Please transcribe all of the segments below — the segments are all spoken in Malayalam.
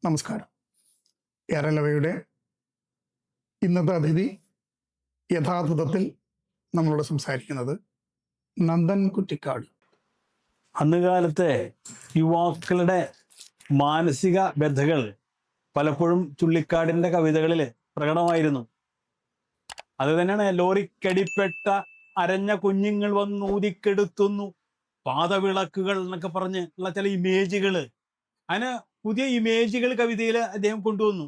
നമസ്കാരം. കേരളവയുടെ ഇന്നത്തെ അതിഥി യഥാർത്ഥത്തിൽ നമ്മളോട് സംസാരിക്കുന്നത് നന്ദൻ കുറ്റിക്കാട്. അന്നുകാലത്തെ യുവാക്കളുടെ മാനസിക വ്യഥകൾ പലപ്പോഴും ചുള്ളിക്കാടിൻ്റെ കവിതകളിൽ പ്രകടമായിരുന്നു. അത് തന്നെയാണ് ലോറിക്കടിപ്പെട്ട അരഞ്ഞ കുഞ്ഞുങ്ങൾ വന്നൂതിക്കെടുത്തുന്നു പാദവിളക്കുകൾ എന്നൊക്കെ പറഞ്ഞ് ഉള്ള ചില ഇമേജുകൾ, അങ്ങനെ പുതിയ ഇമേജുകൾ കവിതയിൽ അദ്ദേഹം കൊണ്ടുവന്നു.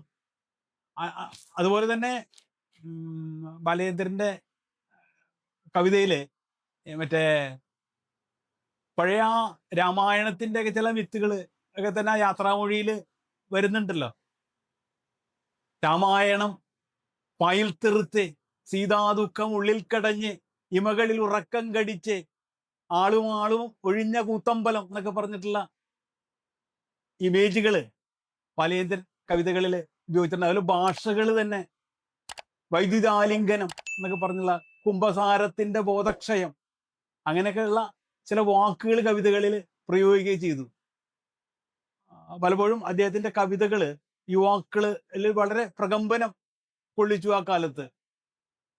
അതുപോലെ തന്നെ ബാലചന്ദ്രൻ്റെ കവിതയിൽ മറ്റേ പഴയ രാമായണത്തിൻ്റെ ഒക്കെ ചില മിത്തുകൾ ഒക്കെ തന്നെ യാത്രാമൊഴിയിൽ വരുന്നുണ്ടല്ലോ. രാമായണം പായിൽ തെറുത്ത് സീതാദുഃഖം ഉള്ളിൽ കടഞ്ഞ് ഇമകളിൽ ഉറക്കം കടിച്ച് ആളും ഒഴിഞ്ഞ കൂത്തമ്പലം എന്നൊക്കെ പറഞ്ഞിട്ടുള്ള ഇമേജുകൾ ബാലചന്ദ്രൻ കവിതകളിൽ ഉപയോഗിച്ചിട്ടുണ്ട്. അതുപോലെ ഭാഷകൾ തന്നെ വൈദ്യുതാലിംഗനം എന്നൊക്കെ പറഞ്ഞുള്ള കുംഭസാരത്തിൻ്റെ ബോധക്ഷയം, അങ്ങനെയൊക്കെയുള്ള ചില വാക്കുകൾ കവിതകളിൽ പ്രയോഗിക്കുകയും ചെയ്തു. പലപ്പോഴും അദ്ദേഹത്തിൻ്റെ കവിതകൾ യുവാക്കളിൽ വളരെ പ്രകമ്പനം കൊള്ളിച്ചു ആ കാലത്ത്.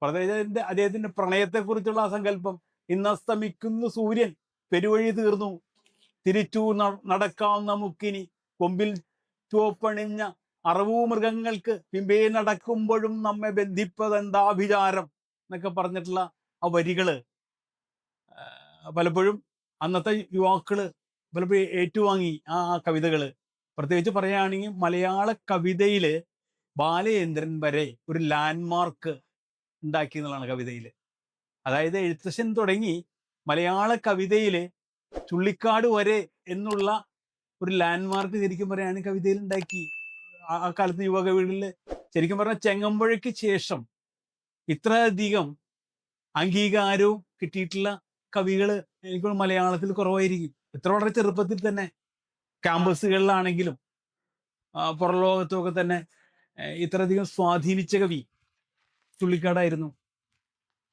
പ്രത്യേകിച്ച് അദ്ദേഹത്തിൻ്റെ പ്രണയത്തെക്കുറിച്ചുള്ള ആ സങ്കല്പം, ഇന്നസ്തമിക്കുന്നു സൂര്യൻ പെരുവഴി തീർന്നു തിരിച്ചു നടക്കാം നമുക്കിനി കൊമ്പിൽ ചുവപ്പണിഞ്ഞ അറവൂ മൃഗങ്ങൾക്ക് പിമ്പേ നടക്കുമ്പോഴും നമ്മെ ബന്ധിപ്പതെന്താഭിചാരം എന്നൊക്കെ പറഞ്ഞിട്ടുള്ള ആ വരികള് പലപ്പോഴും അന്നത്തെ യുവാക്കള് പലപ്പോഴും ഏറ്റുവാങ്ങി ആ കവിതകള്. പ്രത്യേകിച്ച് പറയുകയാണെങ്കിൽ മലയാള കവിതയില് ബാലചന്ദ്രൻ വരെ ഒരു ലാൻഡ്മാർക്ക് ഉണ്ടാക്കി എന്നുള്ളതാണ് കവിതയിൽ. അതായത് എഴുത്തച്ഛൻ തുടങ്ങി മലയാള കവിതയില് ചുള്ളിക്കാട് വരെ എന്നുള്ള ഒരു ലാൻഡ്മാർക്ക് ശരിക്കും പറയുകയാണെങ്കിൽ കവിതയിൽ ഉണ്ടാക്കി. ആ കാലത്ത് യുവകവികളിൽ ശരിക്കും പറഞ്ഞാൽ ചെങ്ങമ്പുഴയ്ക്ക് ശേഷം ഇത്രയധികം അംഗീകാരവും കിട്ടിയിട്ടുള്ള കവികൾ എനിക്ക് മലയാളത്തിൽ കുറവായിരിക്കും. ഇത്ര വളരെ ചെറുപ്പത്തിൽ തന്നെ ക്യാമ്പസുകളിലാണെങ്കിലും പുറലോകത്തുമൊക്കെ തന്നെ ഇത്രയധികം സ്വാധീനിച്ച കവി ചുള്ളിക്കാടായിരുന്നു.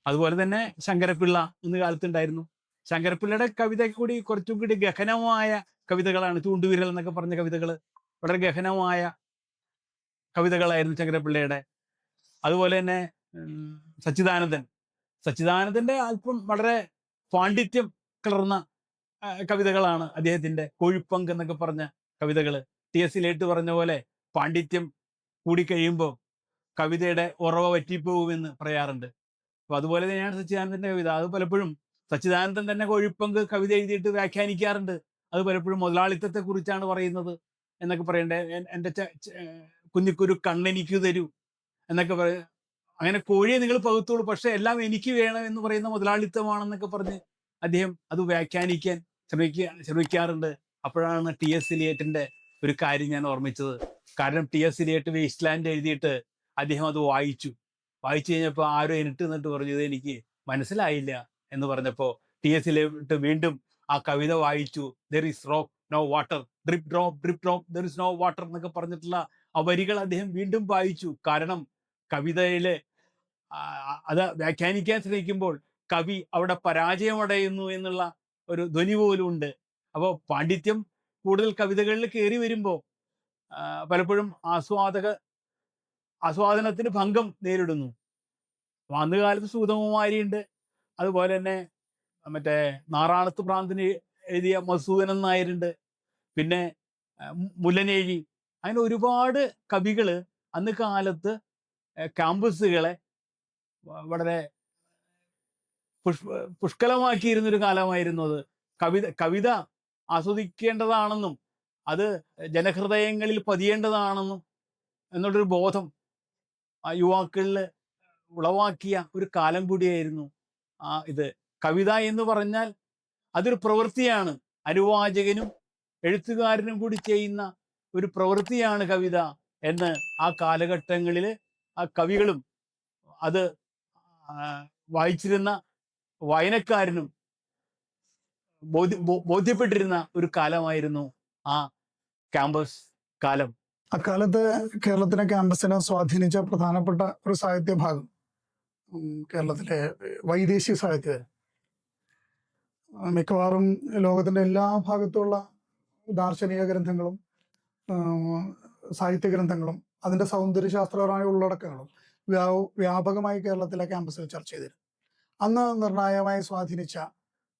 അതുപോലെ തന്നെ ശങ്കരപ്പിള്ള ഇന്ന് കാലത്തുണ്ടായിരുന്നു. ശങ്കരപ്പിള്ളയുടെ കവിത കൂടി കുറച്ചും കൂടി ഗഹനമായ കവിതകളാണ്. ചൂണ്ടുവിരൽ എന്നൊക്കെ പറഞ്ഞ കവിതകൾ വളരെ ഗഹനമായ കവിതകളായിരുന്നു ശങ്കരപ്പിള്ളയുടെ. അതുപോലെ തന്നെ സച്ചിദാനന്ദൻ്റെ അല്പം വളരെ പാണ്ഡിത്യം കലർന്ന കവിതകളാണ് അദ്ദേഹത്തിൻ്റെ. കോഴിപ്പങ്ക് എന്നൊക്കെ പറഞ്ഞ കവിതകൾ TS ഇലേട്ട് പറഞ്ഞ പോലെ പാണ്ഡിത്യം കൂടിക്കഴിയുമ്പോൾ കവിതയുടെ ഉറവ വറ്റിപ്പോകുമെന്ന് പറയാറുണ്ട്. അപ്പോൾ അതുപോലെ തന്നെയാണ് സച്ചിദാനന്ദൻ്റെ കവിത. അത് പലപ്പോഴും സച്ചിദാനന്ദൻ തന്നെ കോഴിപ്പങ്ക് കവിത എഴുതിയിട്ട് വ്യാഖ്യാനിക്കാറുണ്ട്. അത് പലപ്പോഴും മുതലാളിത്തത്തെ കുറിച്ചാണ് പറയുന്നത് എന്നൊക്കെ പറയണ്ടേ. എൻ്റെ കുഞ്ഞിക്കൊരു കണ്ണെനിക്ക് തരൂ എന്നൊക്കെ അങ്ങനെ കോഴിയെ നിങ്ങൾ പകുത്തോളൂ, പക്ഷെ എല്ലാം എനിക്ക് വേണം എന്ന് പറയുന്ന മുതലാളിത്തമാണെന്നൊക്കെ പറഞ്ഞ് അദ്ദേഹം അത് വ്യാഖ്യാനിക്കാൻ ശ്രമിക്കാറുണ്ട്. അപ്പോഴാണ് TS ഇലിയറ്റിൻ്റെ ഒരു കാര്യം ഞാൻ ഓർമ്മിച്ചത്. കാരണം TS ഇലിയറ്റ് വേസ്റ്റ് ലാൻഡ് എഴുതിയിട്ട് അദ്ദേഹം അത് വായിച്ചു കഴിഞ്ഞപ്പോൾ ആരോ എന്നിട്ട് നിന്നിട്ട് പറഞ്ഞു ഇത് എനിക്ക് മനസ്സിലായില്ല എന്ന് പറഞ്ഞപ്പോൾ TS ഇലിയറ്റ് വീണ്ടും ആ കവിത വായിച്ചു. There is rock no water, drip drop there is no water എന്നൊക്കെ പറഞ്ഞിട്ടുള്ള ആ വരികൾ അദ്ദേഹം വീണ്ടും വായിച്ചു. കാരണം കവിതയില് അത് വ്യാഖ്യാനിക്കാൻ ശ്രമിക്കുമ്പോൾ കവി അവിടെ പരാജയമടയുന്നു എന്നുള്ള ഒരു ധ്വനി പോലും ഉണ്ട്. അപ്പോൾ പാണ്ഡിത്യം കൂടുതൽ കവിതകളിൽ കയറി വരുമ്പോൾ പലപ്പോഴും ആസ്വാദനത്തിന് ഭംഗം നേരിടുന്നു. അന്ന് കാലത്ത് സൂതകുമാരിയുണ്ട്. അതുപോലെ തന്നെ മറ്റേ നാറാണത്ത് ഭ്രാന്തിന് എഴുതിയ മധുസൂദനൻ നായരുണ്ട്. പിന്നെ മുല്ലനേഴി, അങ്ങനെ ഒരുപാട് കവികൾ അന്ന് കാലത്ത് ക്യാമ്പസുകളെ വളരെ പുഷ്കലമാക്കിയിരുന്നൊരു കാലമായിരുന്നു അത്. കവിത ആസ്വദിക്കേണ്ടതാണെന്നും അത് ജനഹൃദയങ്ങളിൽ പതിയേണ്ടതാണെന്നും എന്നുള്ളൊരു ബോധം ആ യുവാക്കളിൽ ഉളവാക്കിയ ഒരു കാലം കൂടിയായിരുന്നു ഇത്. കവിത എന്ന് പറഞ്ഞാൽ അതൊരു പ്രവൃത്തിയാണ്. അനുവാചകനും എഴുത്തുകാരനും കൂടി ചെയ്യുന്ന ഒരു പ്രവൃത്തിയാണ് കവിത എന്ന് ആ കാലഘട്ടങ്ങളിൽ ആ കവികളും അത് വായിച്ചിരുന്ന വായനക്കാരനും ബോധ്യപ്പെട്ടിരുന്ന ഒരു കാലമായിരുന്നു ആ ക്യാമ്പസ് കാലം. അക്കാലത്ത് കേരളത്തിലെ ക്യാമ്പസിനെ സ്വാധീനിച്ച പ്രധാനപ്പെട്ട ഒരു സാഹിത്യ ഭാഗം കേരളത്തിലെ വൈദേശിക സാഹിത്യം. മിക്കവാറും ലോകത്തിൻ്റെ എല്ലാ ഭാഗത്തുള്ള ദാർശനിക ഗ്രന്ഥങ്ങളും സാഹിത്യ ഗ്രന്ഥങ്ങളും അതിൻ്റെ സൗന്ദര്യശാസ്ത്രപരമായ ഉള്ളടക്കങ്ങളും വ്യാപകമായി കേരളത്തിലെ ക്യാമ്പസിൽ ചർച്ച ചെയ്തിരുന്നു. അന്ന് നിർണായകമായി സ്വാധീനിച്ച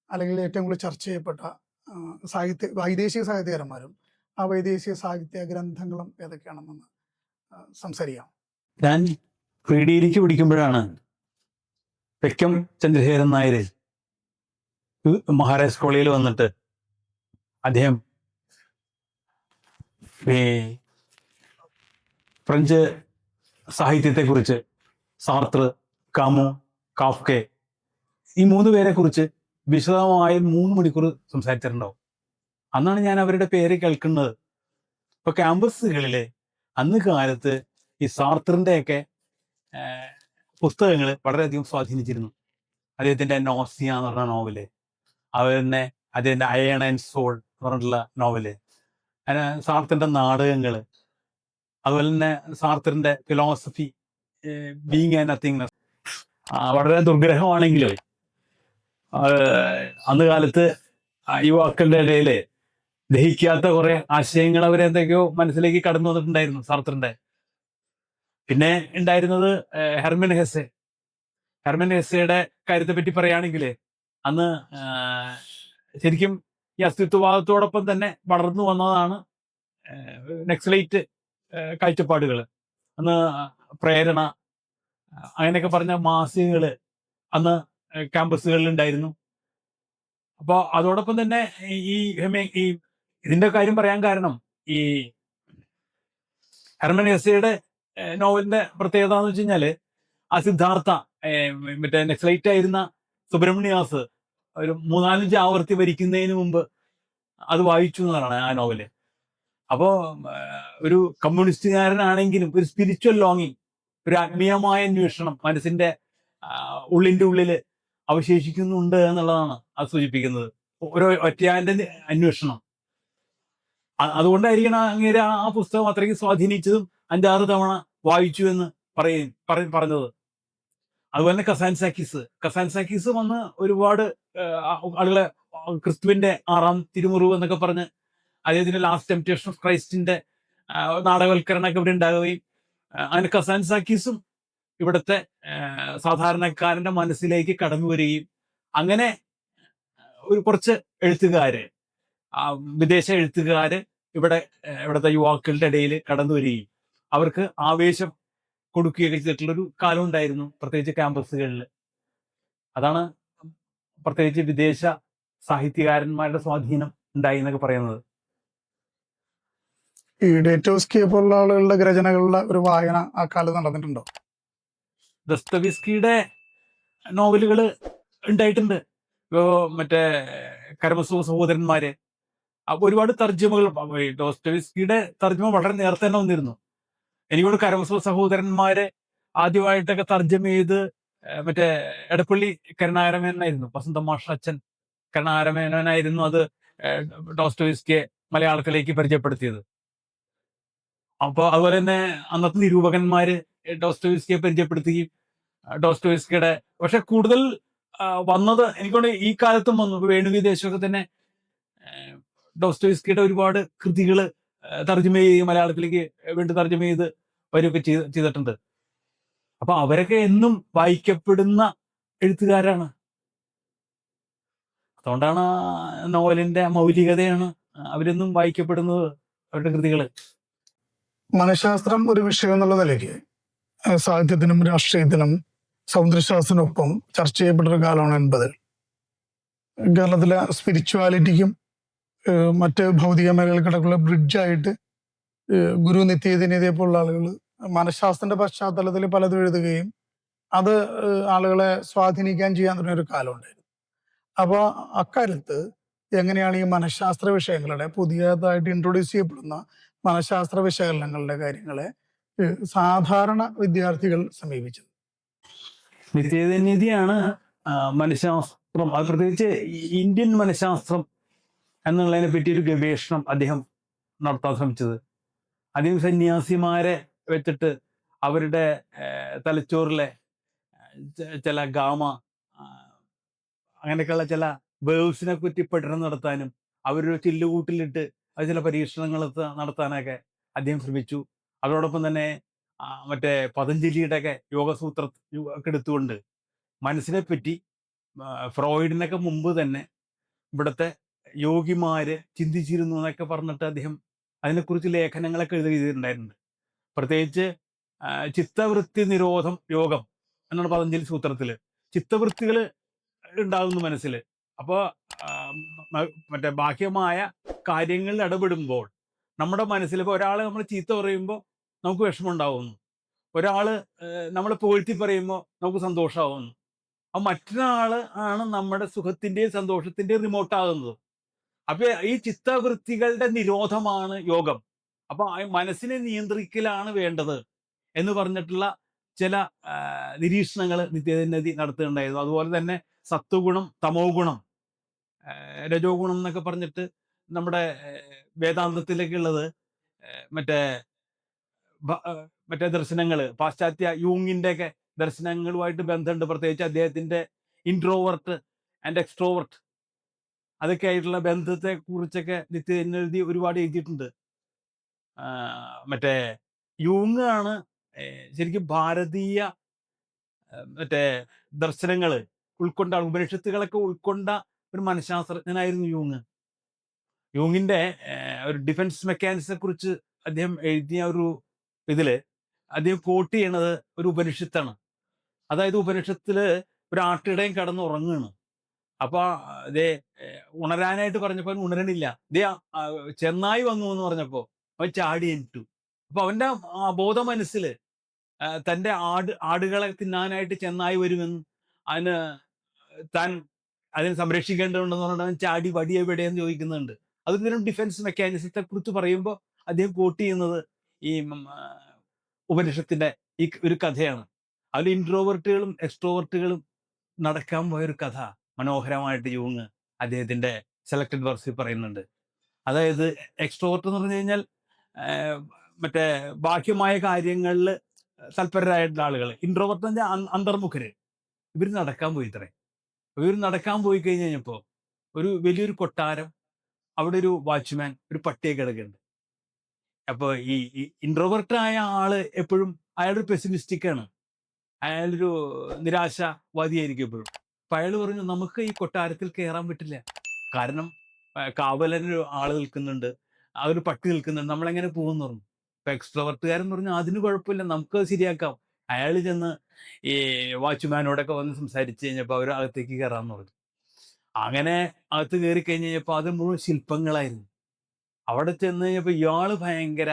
അല്ലെങ്കിൽ ഏറ്റവും കൂടുതൽ ചർച്ച ചെയ്യപ്പെട്ട വൈദേശിക സാഹിത്യകാരന്മാരും ആ വൈദേശിക സാഹിത്യ ഗ്രന്ഥങ്ങളും ഏതൊക്കെയാണെന്ന് സംസാരിക്കാം. ഞാൻ പ്രീഡിയിലേക്ക് പഠിക്കുമ്പോഴാണ് തെക്കം ചന്ദ്രശേഖരൻ നായർ മഹാരാജ് കോളേജിൽ വന്നിട്ട് അദ്ദേഹം ഈ ഫ്രഞ്ച് സാഹിത്യത്തെക്കുറിച്ച് സാർത്ര, കാമു, കാഫ്കെ ഈ 3 പേരെ കുറിച്ച് വിശദമായി 3 മണിക്കൂർ സംസാരിച്ചിട്ടുണ്ടാവും. അന്നാണ് ഞാൻ അവരുടെ പേര് കേൾക്കുന്നത്. ഇപ്പൊ ക്യാമ്പസുകളിലെ അന്ന് കാലത്ത് ഈ സാർത്തറിൻ്റെയൊക്കെ പുസ്തകങ്ങൾ വളരെയധികം സ്വാധീനിച്ചിരുന്നു. അദ്ദേഹത്തിൻ്റെ നോസിയ എന്ന് പറഞ്ഞ നോവല്, അതുപോലെ തന്നെ അദ്ദേഹത്തിൻ്റെ അയൺ ആൻഡ് സോൾ എന്ന് പറഞ്ഞിട്ടുള്ള നോവല്, സാർത്തറിൻ്റെ നാടകങ്ങൾ, അതുപോലെ തന്നെ സാർത്തറിൻ്റെ ഫിലോസഫി ബീങ് ആൻഡ് നത്തിങ്നെസ് വളരെ ദുർഗ്രഹമാണെങ്കിലും അന്ന് കാലത്ത് യുവാക്കളുടെ ഇടയിൽ ദഹിക്കാത്ത കുറെ ആശയങ്ങൾ അവരെന്തൊക്കെയോ മനസ്സിലേക്ക് കടന്നു വന്നിട്ടുണ്ടായിരുന്നു സാർത്തറിന്റെ. പിന്നെ ഉണ്ടായിരുന്നത് ഹെർമൻ ഹെസ്സെ. ഹെർമൻ ഹെസ്സയുടെ കാര്യത്തെ പറ്റി പറയുകയാണെങ്കിൽ അന്ന് ശരിക്കും ഈ അസ്തിത്വവാദത്തോടൊപ്പം തന്നെ വളർന്നു വന്നതാണ് നെക്സലൈറ്റ് കാഴ്ചപ്പാടുകൾ. അന്ന് പ്രേരണ അങ്ങനെയൊക്കെ പറഞ്ഞ മാസികകൾ അന്ന് ക്യാമ്പസുകളിൽ ഉണ്ടായിരുന്നു. അപ്പോൾ അതോടൊപ്പം തന്നെ ഈ ഇതിന്റെ കാര്യം പറയാൻ കാരണം ഈ ഹെർമൻ ഹെസ്സയുടെ നോവലിന്റെ പ്രത്യേകത എന്ന് വെച്ച് കഴിഞ്ഞാല് ആ സിദ്ധാർത്ഥ മറ്റേ നെക്സലൈറ്റ് ആയിരുന്ന സുബ്രഹ്മണ്യാസ് ഒരു 3-4 ആവർത്തി ഭരിക്കുന്നതിന് മുമ്പ് അത് വായിച്ചു എന്നതാണ് ആ നോവല്. അപ്പോൾ ഒരു കമ്മ്യൂണിസ്റ്റുകാരനാണെങ്കിലും ഒരു സ്പിരിച്വൽ ലോങ്ങിങ്, ഒരു ആത്മീയമായ അന്വേഷണം മനസ്സിന്റെ ഉള്ളിന്റെ ഉള്ളില് അവശേഷിക്കുന്നുണ്ട് എന്നുള്ളതാണ് അത് സൂചിപ്പിക്കുന്നത്. ഒരു ഒറ്റയാന്റെ അന്വേഷണം. അതുകൊണ്ടായിരിക്കണം അങ്ങേര് ആ പുസ്തകം അത്രയ്ക്ക് സ്വാധീനിച്ചതും 5-6 തവണ വായിച്ചു എന്ന് പറഞ്ഞത്. അതുപോലെ തന്നെ കസാൻസാക്കിസ് വന്ന് ഒരുപാട് ആളുകളെ ക്രിസ്തുവിന്റെ 6-ാം തിരുമുറിവ് എന്നൊക്കെ പറഞ്ഞ് അദ്ദേഹത്തിന്റെ ലാസ്റ്റ് ടെംപ്റ്റേഷൻ ഓഫ് ക്രൈസ്റ്റിന്റെ നാടകവൽക്കരണമൊക്കെ ഇവിടെ ഉണ്ടാവുകയും അങ്ങനെ കസാൻസാക്കിസും ഇവിടുത്തെ സാധാരണക്കാരന്റെ മനസ്സിലേക്ക് കടന്നു വരികയും അങ്ങനെ ഒരു കുറച്ച് എഴുത്തുകാര്, വിദേശ എഴുത്തുകാര് ഇവിടുത്തെ യുവാക്കളുടെ ഇടയിൽ കടന്നു വരികയും അവർക്ക് ആവേശം കൊടുക്കുകയൊക്കെ ചെയ്തിട്ടുള്ളൊരു കാലം ഉണ്ടായിരുന്നു, പ്രത്യേകിച്ച് ക്യാമ്പസുകളിൽ. അതാണ് പ്രത്യേകിച്ച് വിദേശ സാഹിത്യകാരന്മാരുടെ സ്വാധീനം ഉണ്ടായി എന്നൊക്കെ പറയുന്നത്. ഈ ഡേറ്റോസ്കിയെ പോലുള്ള ആളുകളുടെ രചനകളുടെ ഒരു വായന ആ കാലത്ത് നടന്നിട്ടുണ്ടോ? ദസ്തവിസ്കിയുടെ നോവലുകൾ ഉണ്ടായിട്ടുണ്ട്. മറ്റേ കരമസോവ് സഹോദരന്മാര്, ഒരുപാട് തർജ്ജമകൾ. ഡോസ്റ്റോവസ്കിയുടെ തർജ്ജമ വളരെ നേരത്തെ തന്നെ വന്നിരുന്നു. എനിക്കോട് കരമസോവ് സഹോദരന്മാരെ ആദ്യമായിട്ടൊക്കെ തർജ്ജമ ചെയ്ത് മറ്റേ എടപ്പള്ളി കരുണാകരമേനോനായിരുന്നു, വസന്തമാഷ അച്ഛൻ കരുണാകരമേനോനായിരുന്നു അത് ഡോസ്റ്റോവസ്കിയെ മലയാളത്തിലേക്ക് പരിചയപ്പെടുത്തിയത്. അപ്പോൾ അതുപോലെ തന്നെ അന്നത്തെ നിരൂപകന്മാര് ഡോസ്റ്റോവസ്കിയെ പരിചയപ്പെടുത്തുകയും ഡോസ്റ്റോവസ്കിയുടെ പക്ഷെ കൂടുതൽ വന്നത് എനിക്കൊണ്ട് ഈ കാലത്തും വന്നു. വേണുവിദേശമൊക്കെ തന്നെ ഡോസ്റ്റോവസ്കിയുടെ ഒരുപാട് കൃതികൾ തർജ്ജമ ചെയ്യുകയും മലയാളത്തിലേക്ക് വേണ്ടി തർജ്ജമ ചെയ്ത് വരികയൊക്കെ ചെയ്തിട്ടുണ്ട്. അപ്പൊ അവരൊക്കെ എന്നും വായിക്കപ്പെടുന്ന എഴുത്തുകാരാണ്. അതുകൊണ്ടാണ് നോവലിന്റെ മൗലികതയാണ് അവരെന്നും വായിക്കപ്പെടുന്നത്, അവരുടെ കൃതികള്. മനഃശാസ്ത്രം ഒരു വിഷയം എന്നുള്ള നിലയ്ക്ക് സാഹിത്യത്തിനും രാഷ്ട്രീയത്തിനും സൗന്ദര്യശാസ്ത്രത്തിനൊപ്പം ചർച്ച ചെയ്യപ്പെട്ടൊരു കാലമാണ് 80. കേരളത്തിലെ സ്പിരിച്വാലിറ്റിക്കും മറ്റ് ഭൗതിക മേഖലകൾക്കിടക്കുള്ള ബ്രിഡ്ജായിട്ട് ഗുരു നിത്യതിനിതയെ പോലുള്ള ആളുകൾ മനഃശാസ്ത്രത്തിന്റെ പശ്ചാത്തലത്തിൽ പലതും എഴുതുകയും അത് ആളുകളെ സ്വാധീനിക്കാൻ ചെയ്യാൻ തുടങ്ങിയ ഒരു കാലം ഉണ്ടായിരുന്നു. അപ്പോൾ അക്കാലത്ത് എങ്ങനെയാണ് ഈ മനഃശാസ്ത്ര വിഷയങ്ങളുടെ പുതിയതായിട്ട് ഇൻട്രൊഡ്യൂസ് ചെയ്യപ്പെടുന്ന മനഃശാസ്ത്ര വിശകലനങ്ങളുടെ കാര്യങ്ങളെ സാധാരണ വിദ്യാർത്ഥികൾ സമീപിച്ചത്? നിത്യനിധിയാണ് മനഃശാസ്ത്രം, അത് പ്രത്യേകിച്ച് ഇന്ത്യൻ മനഃശാസ്ത്രം എന്നുള്ളതിനെ പറ്റി ഒരു ഗവേഷണം അദ്ദേഹം നടത്താൻ ശ്രമിച്ചത്. അദ്ദേഹം സന്യാസിമാരെ വെച്ചിട്ട് അവരുടെ തലച്ചോറിലെ ചില ഗാമ അങ്ങനെയൊക്കെയുള്ള ചില വേവ്സിനെ പറ്റി പഠനം നടത്താനും അവരൊരു ചില്ലുകൂട്ടിലിട്ട് അത് ചില പരീക്ഷണങ്ങൾ നടത്താനൊക്കെ അദ്ദേഹം ശ്രമിച്ചു. അതോടൊപ്പം തന്നെ മറ്റേ പതഞ്ജലിയുടെ ഒക്കെ യോഗസൂത്ര ഒക്കെ എടുത്തുകൊണ്ട് മനസ്സിനെ പറ്റി ഫ്രോയിഡിനൊക്കെ മുമ്പ് തന്നെ ഇവിടുത്തെ യോഗിമാര് ചിന്തിച്ചിരുന്നു എന്നൊക്കെ പറഞ്ഞിട്ട് അദ്ദേഹം അതിനെക്കുറിച്ച് ലേഖനങ്ങളൊക്കെ എഴുതിയിട്ടുണ്ടായിട്ടുണ്ട്. പ്രത്യേകിച്ച് ചിത്തവൃത്തി നിരോധം യോഗം എന്നാണ് പതഞ്ജലി സൂത്രത്തില്. ചിത്തവൃത്തികൾ ഉണ്ടാകുന്നു മനസ്സിൽ. അപ്പോൾ മറ്റേ ബാഹ്യമായ കാര്യങ്ങളിൽ ഇടപെടുമ്പോൾ നമ്മുടെ മനസ്സിൽ ഇപ്പോൾ ഒരാൾ നമ്മൾ ചീത്ത പറയുമ്പോൾ നമുക്ക് വിഷമം ഉണ്ടാവുന്നു, ഒരാൾ നമ്മളെ പുകഴ്ത്തി പറയുമ്പോൾ നമുക്ക് സന്തോഷമാവുന്നു. അപ്പം മറ്റൊരാൾ ആണ് നമ്മുടെ സുഖത്തിൻ്റെയും സന്തോഷത്തിൻ്റെയും റിമോട്ടാകുന്നത്. അപ്പൊ ഈ ചിത്തവൃത്തികളുടെ നിരോധമാണ് യോഗം. അപ്പൊ ആ മനസ്സിനെ നിയന്ത്രിക്കലാണ് വേണ്ടത് എന്ന് പറഞ്ഞിട്ടുള്ള ചില നിരീക്ഷണങ്ങൾ നിത്യേനദി നടത്തുന്നുണ്ടായിരുന്നു. അതുപോലെ തന്നെ സത്വഗുണം, തമോ ഗുണം, രജോ ഗുണം എന്നൊക്കെ പറഞ്ഞിട്ട് നമ്മുടെ വേദാന്തത്തിലേക്ക് ഉള്ളത് മറ്റേ മറ്റേ ദർശനങ്ങൾ, പാശ്ചാത്യ യൂങ്ങിന്റെ ഒക്കെ ദർശനങ്ങളുമായിട്ട് ബന്ധമുണ്ട്. പ്രത്യേകിച്ച് അദ്ദേഹത്തിന്റെ ഇൻട്രോവർട്ട് ആൻഡ് എക്സ്ട്രോവർട്ട് അതൊക്കെ ആയിട്ടുള്ള ബന്ധത്തെ കുറിച്ചൊക്കെ നിത്യേനദി ഒരുപാട് എഴുതിയിട്ടുണ്ട്. മറ്റേ യൂങ് ആണ് ശരിക്കും ഭാരതീയ മറ്റേ ദർശനങ്ങൾ ഉൾക്കൊണ്ട, ഉപനിഷത്തുകളൊക്കെ ഉൾക്കൊണ്ട ഒരു മനഃശാസ്ത്രജ്ഞനായിരുന്നു യൂങ്. യൂങ്ങിന്റെ ഒരു ഡിഫൻസ് മെക്കാനിസത്തെ കുറിച്ച് അദ്ദേഹം എഴുതിയ ഒരു ഇതില് അദ്ദേഹം കോട്ട് ചെയ്യണത് ഒരു ഉപനിഷത്താണ്. അതായത് ഉപനിഷത്തില് ഒരു ആട്ടിടയും കടന്ന് ഉറങ്ങുകയാണ്. അപ്പൊ ദേ ഉണരാനായിട്ട് പറഞ്ഞപ്പോൾ ഉണരണില്ല. ദേ ചെന്നായി വന്നു എന്ന് പറഞ്ഞപ്പോ അവൻ ചാടി എണീറ്റു. അപ്പൊ അവന്റെ ബോധ മനസ്സിൽ തൻ്റെ ആടുകളെ തിന്നാനായിട്ട് ചെന്നായി വരുമെന്ന്, അതിന് താൻ അതിനെ സംരക്ഷിക്കേണ്ടതുണ്ടെന്ന് പറഞ്ഞിട്ട് അവൻ ചാടി വടി എവിടെയെന്ന് ചോദിക്കുന്നുണ്ട്. അതൊരു ഡിഫൻസ് മെക്കാനിസത്തെ കുറിച്ച് പറയുമ്പോൾ അദ്ദേഹം കോട്ട് ചെയ്യുന്നത് ഈ ഉപനിഷത്തിന്റെ ഈ ഒരു കഥയാണ്. അതിൽ ഇൻട്രോവേർട്ടുകളും എക്സ്ട്രോവേർട്ടുകളും നടക്കാൻ പോയൊരു കഥ മനോഹരമായിട്ട് യൂങ് അദ്ദേഹത്തിന്റെ സെലക്ടഡ് വർക്സിൽ പറയുന്നുണ്ട്. അതായത് എക്സ്ട്രോവേർട്ട് എന്ന് പറഞ്ഞു കഴിഞ്ഞാൽ മറ്റേ ബാഹ്യമായ കാര്യങ്ങളിൽ തൽപരരായിട്ടുള്ള ആളുകൾ. ഇൻട്രോവേർട്ട് എന്ന് പറഞ്ഞാൽ അന്തർമുഖര്. ഇവർ നടക്കാൻ പോയി ഇത്രേ. ഇവർ നടക്കാൻ പോയി കഴിഞ്ഞ് കഴിഞ്ഞപ്പോൾ ഒരു വലിയൊരു കൊട്ടാരം, അവിടെ ഒരു വാച്ച്മാൻ, ഒരു പട്ടിയൊക്കെ കിടക്കുന്നുണ്ട്. അപ്പോൾ ഈ ഇൻട്രോവേർട്ടായ ആള് എപ്പോഴും അയാളൊരു പെസിമിസ്റ്റിക്കാണ്, അയാളൊരു നിരാശാവാദിയായിരിക്കും എപ്പോഴും. അപ്പം അയാൾ പറഞ്ഞു, നമുക്ക് ഈ കൊട്ടാരത്തിൽ കയറാൻ പറ്റില്ല, കാരണം കാവലനൊരു ആള് നിൽക്കുന്നുണ്ട്, ആ ഒരു പട്ടി നിൽക്കുന്നുണ്ട്, നമ്മളെങ്ങനെ പോകുമെന്ന് പറഞ്ഞു. ഇപ്പം എക്സ്ട്രോവർട്ടുകാരൻ പറഞ്ഞു, അതിന് കുഴപ്പമില്ല, നമുക്ക് ശരിയാക്കാം. അയാൾ ചെന്ന് ഈ വാച്ച്മാനോടൊക്കെ വന്ന് സംസാരിച്ച് കഴിഞ്ഞപ്പോൾ അവർ അകത്തേക്ക് കയറാമെന്ന് പറഞ്ഞു. അങ്ങനെ അകത്ത് കയറി കഴിഞ്ഞ് കഴിഞ്ഞപ്പോൾ അത് മുഴുവൻ ശില്പങ്ങളായിരുന്നു. അവിടെ ചെന്ന് കഴിഞ്ഞപ്പോൾ ഇയാൾ ഭയങ്കര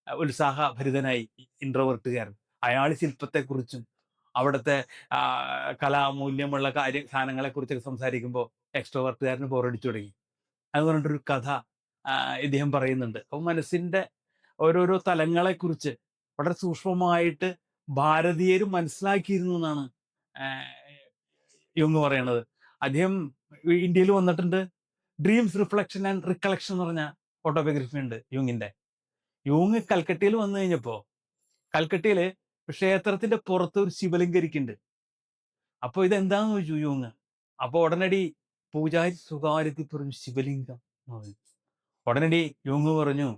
ഉത്സാഹഭരിതനായി, ഇൻട്രോവേർട്ടുകാരൻ. അയാൾ ശില്പത്തെക്കുറിച്ചും അവിടുത്തെ കലാമൂല്യമുള്ള സാധനങ്ങളെക്കുറിച്ചൊക്കെ സംസാരിക്കുമ്പോൾ എക്സ്ട്രോവേർട്ടുകാരന് ബോറടിച്ചു തുടങ്ങി. അത് പറഞ്ഞിട്ടൊരു കഥ ഇദ്ദേഹം പറയുന്നുണ്ട്. അപ്പോൾ മനസ്സിൻ്റെ ഓരോരോ തലങ്ങളെക്കുറിച്ച് വളരെ സൂക്ഷ്മമായിട്ട് ഭാരതീയരും മനസ്സിലാക്കിയിരുന്നു എന്നാണ് യുങ് പറയണത്. അദ്ദേഹം ഇന്ത്യയിൽ വന്നിട്ടുണ്ട്. ഡ്രീംസ്, റിഫ്ലക്ഷൻ ആൻഡ് റിക്കളക്ഷൻ എന്ന് പറഞ്ഞ ഓട്ടോബയോഗ്രഫി ഉണ്ട് യൂങ്ങിന്റെ. യൂങ് കൽക്കട്ടയിൽ വന്നു കഴിഞ്ഞപ്പോൾ കൽക്കട്ടയില് ക്ഷേത്രത്തിന്റെ പുറത്ത് ഒരു ശിവലിംഗം ഇരിക്കുന്നുണ്ട്. അപ്പോൾ ഇതെന്താന്ന് ചോദിച്ചു യൂങ്. അപ്പോൾ ഉടനടി പൂജാരി സ്വകാര്യത്തിൽ പറഞ്ഞു ശിവലിംഗം എന്ന് പറഞ്ഞു. ഉടനടി യൂങ് പറഞ്ഞു,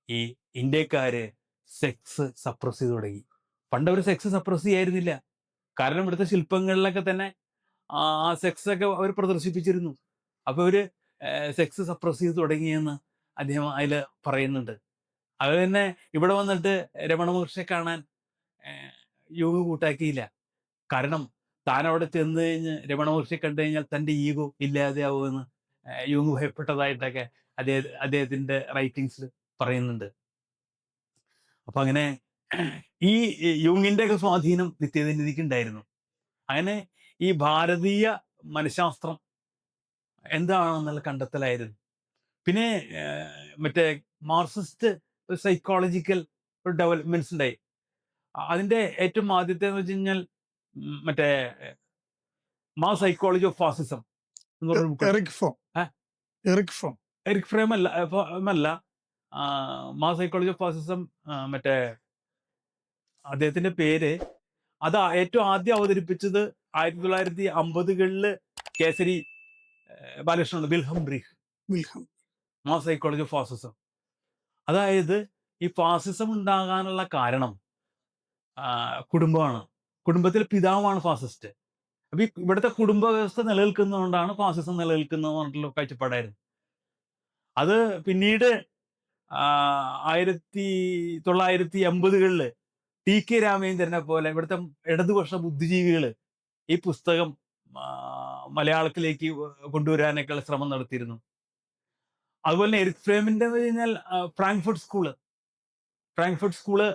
ഈ ഇന്ത്യക്കാര് സെക്സ് സപ്രസ് ചെയ്ത് തുടങ്ങി. പണ്ട് അവർ സെക്സ് സപ്രസ് ചെയ്യായിരുന്നില്ല, കാരണം ഇവിടുത്തെ ശില്പങ്ങളിലൊക്കെ തന്നെ ആ സെക്സ് ഒക്കെ അവർ പ്രദർശിപ്പിച്ചിരുന്നു. അപ്പോൾ അവര് സെക്സ് സപ്രസ് ചെയ്ത് തുടങ്ങിയെന്ന് അദ്ദേഹം അതിൽ പറയുന്നുണ്ട്. അത് തന്നെ ഇവിടെ വന്നിട്ട് രമണ മഹർഷിയെ കാണാൻ യൂങ് കൂട്ടാക്കിയില്ല. കാരണം താൻ അവിടെ ചെന്ന് കഴിഞ്ഞ് രമണ മഹർഷിയെ കണ്ടു കഴിഞ്ഞാൽ തൻ്റെ ഈഗോ ഇല്ലാതെയാവുമെന്ന് യൂങ് ഭയപ്പെട്ടതായിട്ടൊക്കെ അദ്ദേഹത്തിൻ്റെ റൈറ്റിങ്സിൽ പറയുന്നുണ്ട്. അപ്പം അങ്ങനെ ഈ യൂങ്ങിൻ്റെ ഒക്കെ സ്വാധീനം നിത്യേനദിക്ക് ഉണ്ടായിരുന്നു. അങ്ങനെ ഈ ഭാരതീയ മനഃശാസ്ത്രം എന്താണെന്നുള്ള കണ്ടെത്തലായിരുന്നു. പിന്നെ മറ്റേ മാർക്സിസ്റ്റ് സൈക്കോളജിക്കൽ ഒരു ഡെവലപ്മെന്റ്സ് ഉണ്ടായി. അതിൻ്റെ ഏറ്റവും ആദ്യത്തെ എന്ന് വെച്ച് കഴിഞ്ഞാൽ മറ്റേ മാസ് സൈക്കോളജി ഓഫ് ഫാസിസം എന്ന് പറഞ്ഞ ബുക്ക്. എറിക് ഫ്രോം അല്ല, മാസ് സൈക്കോളജി ഓഫ് ഫാസിസം. മറ്റേ അദ്ദേഹത്തിന്റെ പേര്, അത് ഏറ്റവും ആദ്യം അവതരിപ്പിച്ചത് 1950കളിൽ Kesari Balakrishnan, Wilhelm mass psychology of fascism. അതായത് ഈ ഫാസിസം ഉണ്ടാകാനുള്ള കാരണം കുടുംബമാണ്. കുടുംബത്തിൽ പിതാവാണ് ഫാസിസ്റ്റ്. അപ്പൊ ഈ ഇവിടുത്തെ കുടുംബ വ്യവസ്ഥ നിലനിൽക്കുന്നതുകൊണ്ടാണ് ഫാസിസം നിലനിൽക്കുന്നത് പറഞ്ഞിട്ടുള്ള കാഴ്ചപ്പാടായിരുന്നു. അത് പിന്നീട് 1980-കളില് ടി.കെ. രാമേന്ദ്രനെ പോലെ ഇവിടുത്തെ ഇടതുപക്ഷ ബുദ്ധിജീവികള് ഈ പുസ്തകം ആ, മലയാളത്തിലേക്ക് കൊണ്ടുവരാനൊക്കെയുള്ള ശ്രമം നടത്തിയിരുന്നു. അതുപോലെ തന്നെ എരിക് ഫ്രേമിന്റെ എന്ന് കഴിഞ്ഞാൽ ഫ്രാങ്ക്ഫർട്ട് സ്കൂള്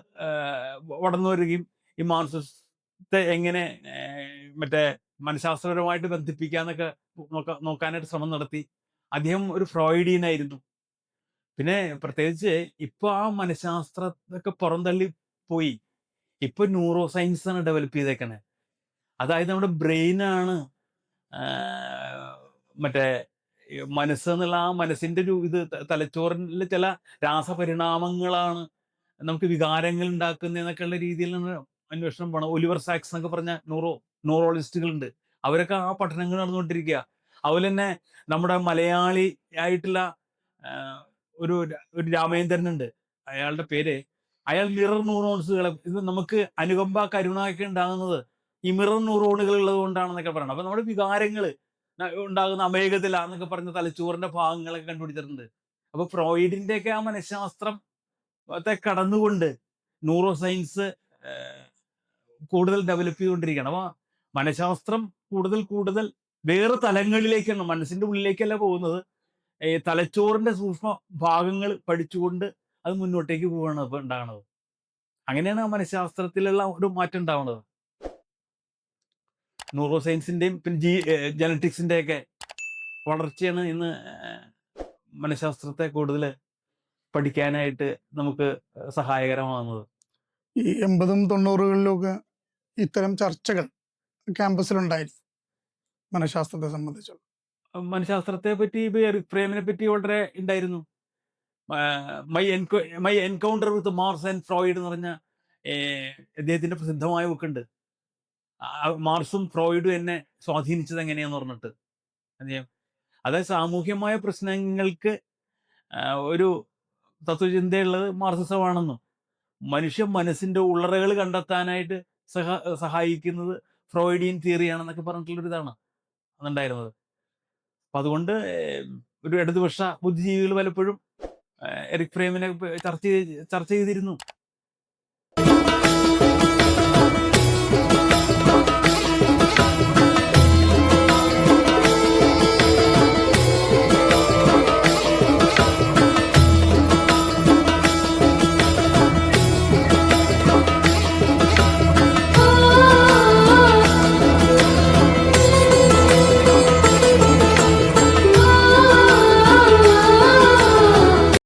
വളർന്നു വരികയും ഈ മാർക്സിസത്തെ എങ്ങനെ മറ്റേ മനഃശാസ്ത്രപരമായിട്ട് ബന്ധിപ്പിക്കാന്നൊക്കെ നോക്കാനായിട്ട് ശ്രമം നടത്തി. അദ്ദേഹം ഒരു ഫ്രോയിഡിയനായിരുന്നു. പിന്നെ പ്രത്യേകിച്ച് ഇപ്പൊ ആ മനഃശാസ്ത്രത്തൊക്കെ പുറന്തള്ളി പോയി. ഇപ്പൊ ന്യൂറോ സയൻസ് ആണ് ഡെവലപ്പ് ചെയ്തേക്കണേ. അതായത് നമ്മുടെ ബ്രെയിനാണ് മറ്റേ ഈ മനസ്സ് എന്നുള്ള ആ മനസ്സിന്റെ ഒരു ഇത് തലച്ചോറിലെ ചില രാസപരിണാമങ്ങളാണ് നമുക്ക് വികാരങ്ങൾ ഉണ്ടാക്കുന്നതെന്നൊക്കെയുള്ള രീതിയിലാണ് അന്വേഷണം പോണം. ഒലിവർ സാക്സ് എന്നൊക്കെ പറഞ്ഞ ന്യൂറോളജിസ്റ്റുകളുണ്ട്. അവരൊക്കെ ആ പഠനങ്ങൾ നടന്നുകൊണ്ടിരിക്കുക. അതുപോലെ തന്നെ നമ്മുടെ മലയാളി ആയിട്ടുള്ള ആ, ഒരു രാമേന്ദ്രൻ ഉണ്ട്. അയാളുടെ പേര്, അയാൾ മിറർ ന്യൂറോൺസുകളെ ഇത് നമുക്ക് അനുകമ്പ കരുണ ഒക്കെ ഉണ്ടാകുന്നത് ഈ മിറർ ന്യൂറോണുകൾ ഉള്ളത് കൊണ്ടാണെന്നൊക്കെ പറയണം. അപ്പൊ നമ്മുടെ വികാരങ്ങൾ ഉണ്ടാകുന്ന അമേഘത്തില എന്നൊക്കെ പറഞ്ഞ തലച്ചോറിന്റെ ഭാഗങ്ങളൊക്കെ കണ്ടുപിടിച്ചിട്ടുണ്ട്. അപ്പൊ ഫ്രോയിഡിന്റെ ഒക്കെ ആ മനഃശാസ്ത്രത്തെ കടന്നുകൊണ്ട് ന്യൂറോ സയൻസ് കൂടുതൽ ഡെവലപ്പ് ചെയ്തുകൊണ്ടിരിക്കുകയാണ്. അപ്പൊ മനഃശാസ്ത്രം കൂടുതൽ കൂടുതൽ വേറെ തലങ്ങളിലേക്കാണ്, മനസ്സിന്റെ ഉള്ളിലേക്കല്ല പോകുന്നത്. ഈ തലച്ചോറിന്റെ സൂക്ഷ്മ ഭാഗങ്ങൾ പഠിച്ചുകൊണ്ട് അത് മുന്നോട്ടേക്ക് പോവുകയാണ് ഇപ്പൊ ഉണ്ടാകുന്നത്. അങ്ങനെയാണ് ആ മനഃശാസ്ത്രത്തിലുള്ള ഒരു മാറ്റം ഉണ്ടാവുന്നത്. ന്യൂറോ സയൻസിന്റെയും പിന്നെ ജനറ്റിക്സിന്റെ ഒക്കെ വളർച്ചയാണ് ഇന്ന് മനഃശാസ്ത്രത്തെ കൂടുതൽ പഠിക്കാനായിട്ട് നമുക്ക് സഹായകരമാകുന്നത്. ഈ 80-90-കളിലൊക്കെ ഇത്തരം ചർച്ചകൾ ക്യാമ്പസിലുണ്ടായിരുന്നു മനഃശാസ്ത്രത്തെ സംബന്ധിച്ചുള്ള. മനഃശാസ്ത്രത്തെ പറ്റി ഇപ്പൊ എറിക് ഫ്രേമിനെ പറ്റി വളരെ ഉണ്ടായിരുന്നു. My encounter with Mars and Freud എന്ന് പറഞ്ഞ അദ്ദേഹത്തിന്റെ പ്രസിദ്ധമായ ബുക്കുണ്ട്. മാർസും ഫ്രോയിഡും എന്നെ സ്വാധീനിച്ചത് എങ്ങനെയാന്ന് പറഞ്ഞിട്ട് അദ്ദേഹം, അതായത് സാമൂഹ്യമായ പ്രശ്നങ്ങൾക്ക് ഒരു തത്വചിന്തയുള്ളത് മാർക്സിസമാണെന്നും മനുഷ്യ മനസ്സിന്റെ ഉള്ളറകൾ കണ്ടെത്താനായിട്ട് സഹായിക്കുന്നത് ഫ്രോയിഡിയൻ തിയറിയാണെന്നൊക്കെ പറഞ്ഞിട്ടുള്ളൊരു ഇതാണ് അതുണ്ടായിരുന്നത്. അപ്പൊ അതുകൊണ്ട് ഒരു ഇടതുപക്ഷ ബുദ്ധിജീവികൾ പലപ്പോഴും എറിക് ഫ്രേമിനെ ചർച്ച ചെയ്തിരുന്നു.